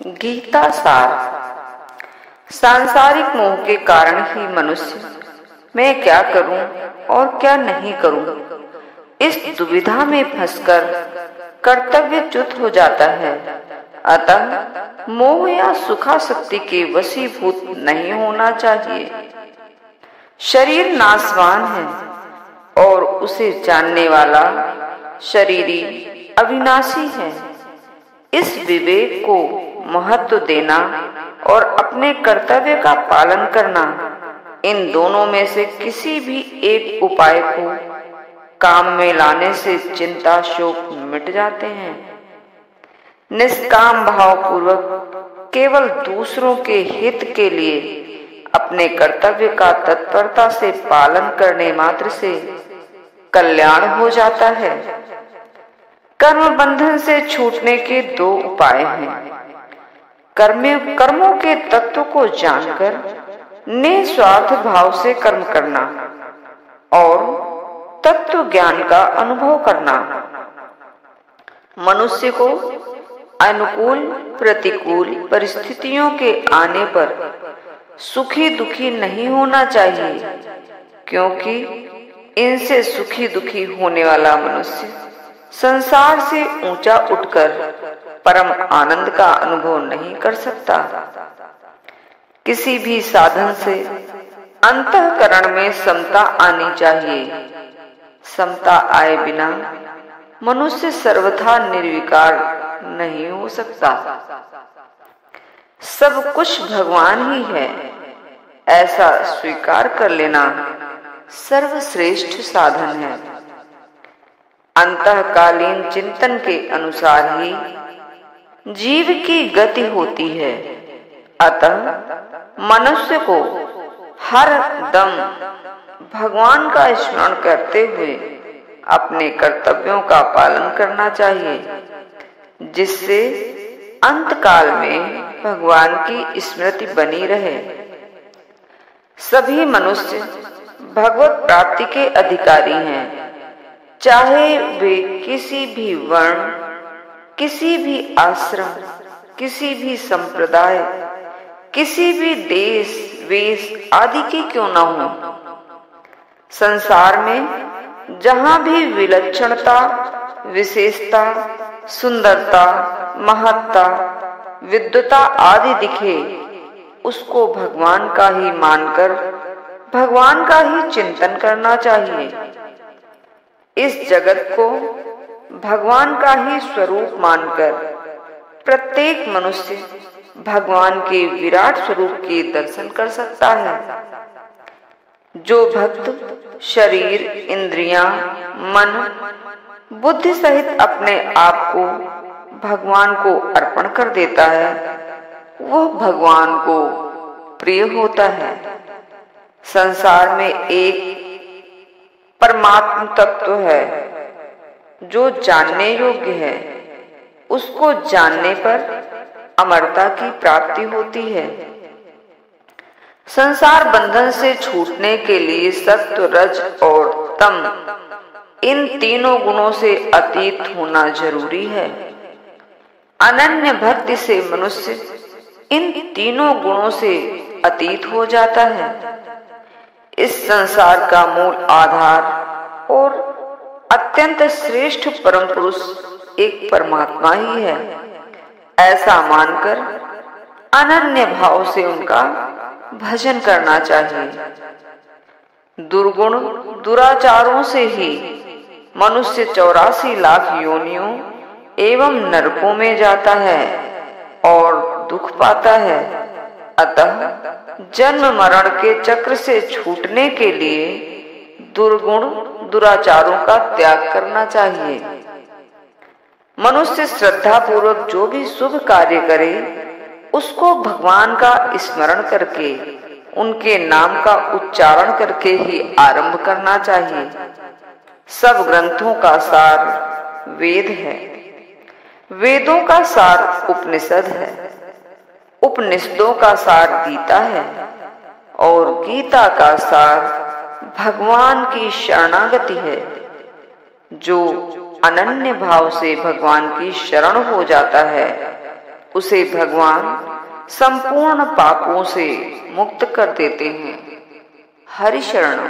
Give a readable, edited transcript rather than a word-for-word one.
गीता सार। सांसारिक मोह के कारण ही मनुष्य मैं क्या करूं और क्या नहीं करूं, इस दुविधा में फंसकर कर्तव्यच्युत हो जाता है। अतः मोह या सुखासक्ति के वशीभूत नहीं होना चाहिए। शरीर नाशवान है और उसे जानने वाला शरीरी अविनाशी है। इस विवेक को महत्व देना और अपने कर्तव्य का पालन करना, इन दोनों में से किसी भी एक उपाय को काम में लाने से चिंता शोक मिट जाते हैं। निष्काम भाव पूर्वक केवल दूसरों के हित के लिए अपने कर्तव्य का तत्परता से पालन करने मात्र से कल्याण हो जाता है। कर्म बंधन से छूटने के दो उपाय हैं। कर्मों के तत्व को जानकर निस्वार्थ भाव से कर्म करना और तत्व ज्ञान का अनुभव करना। मनुष्य को अनुकूल प्रतिकूल परिस्थितियों के आने पर सुखी दुखी नहीं होना चाहिए, क्योंकि इनसे सुखी दुखी होने वाला मनुष्य संसार से ऊंचा उठकर परम आनंद का अनुभव नहीं कर सकता। किसी भी साधन से अंतःकरण में समता आनी चाहिए। समता आए बिना मनुष्य सर्वथा निर्विकार नहीं हो सकता। सब कुछ भगवान ही है, ऐसा स्वीकार कर लेना सर्वश्रेष्ठ साधन है। अंतःकालीन चिंतन के अनुसार ही जीव की गति होती है। अतः मनुष्य को हर दम भगवान का स्मरण करते हुए अपने कर्तव्यों का पालन करना चाहिए, जिससे अंतकाल में भगवान की स्मृति बनी रहे। सभी मनुष्य भगवत प्राप्ति के अधिकारी हैं, चाहे वे किसी भी वर्ण, किसी भी आश्रम, किसी भी संप्रदाय, किसी भी देश वेश आदि के क्यों न हो। संसार में जहां भी विलक्षणता, विशेषता, सुंदरता, महत्ता, विद्वता आदि दिखे, उसको भगवान का ही मानकर भगवान का ही चिंतन करना चाहिए। इस जगत को भगवान का ही स्वरूप मानकर प्रत्येक मनुष्य भगवान के विराट स्वरूप के दर्शन कर सकता है। जो भक्त शरीर, इंद्रियां, मन, बुद्धि सहित अपने आप को भगवान को अर्पण कर देता है, वह भगवान को प्रिय होता है। संसार में एक परमात्म तत्व है जो जानने योग्य है। उसको जानने पर अमरता की प्राप्ति होती है। संसार बंधन से छूटने के लिए सत्व, रज और तम, इन तीनों गुणों से अतीत होना जरूरी है। अनन्य भक्ति से मनुष्य इन तीनों गुणों से अतीत हो जाता है। इस संसार का मूल आधार और अत्यंत श्रेष्ठ परम पुरुष एक परमात्मा ही है। ऐसा मानकर अनन्य भाव से उनका भजन करना चाहिए। दुर्गुण दुराचारों से ही मनुष्य 84 लाख योनियों एवं नरकों में जाता है और दुख पाता है। अतः जन्म मरण के चक्र से छूटने के लिए दुर्गुण दुराचारों का त्याग करना चाहिए। मनुष्य श्रद्धा पूर्वक जो भी शुभ कार्य करे, उसको भगवान का स्मरण करके, उनके नाम का उच्चारण करके ही आरंभ करना चाहिए। सब ग्रंथों का सार वेद है, वेदों का सार उपनिषद है, उपनिषदों का सार गीता है और गीता का सार भगवान की शरणागति है। जो अनन्य भाव से भगवान की शरण हो जाता है, उसे भगवान संपूर्ण पापों से मुक्त कर देते हैं। हरि शरणम।